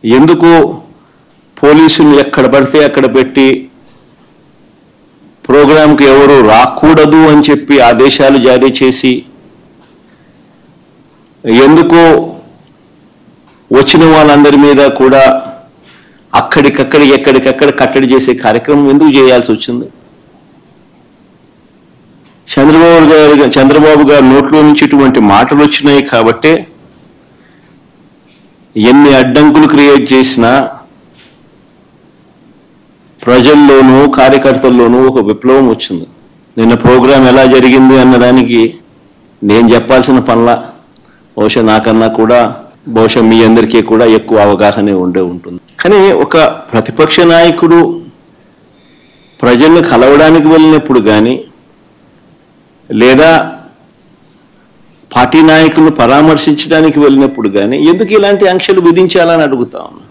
ఎందుకు పోలీసులు ఎక్కడ పడితే అక్కడ పెట్టి ప్రోగ్రాంకి ఎవరు రాకూడదు అని చెప్పి ఆదేశాలు జారీ చేసి, ఎందుకు వచ్చిన వాళ్ళందరి మీద కూడా ఎక్కడికక్కడ కట్టడి చేసే కార్యక్రమం ఎందుకు చేయాల్సి వచ్చింది? చంద్రబాబు గారు నోట్లో నుంచి ఇటువంటి మాటలు వచ్చినాయి కాబట్టే ఎన్ని అడ్డంకులు క్రియేట్ చేసినా ప్రజల్లోనూ కార్యకర్తల్లోనూ ఒక విప్లవం వచ్చింది. నిన్న ప్రోగ్రాం ఎలా జరిగింది అన్నదానికి నేను చెప్పాల్సిన పనుల బహుశా నాకన్నా కూడా బహుశా మీ అందరికీ కూడా ఎక్కువ అవగాహన ఉంటుంది. కానీ ఒక ప్రతిపక్ష నాయకుడు ప్రజల్ని కలవడానికి వెళ్ళినప్పుడు కానీ లేదా పార్టీ నాయకులను పరామర్శించడానికి వెళ్ళినప్పుడు కానీ ఎందుకు ఇలాంటి ఆంక్షలు విధించాలని అడుగుతా ఉన్నాను.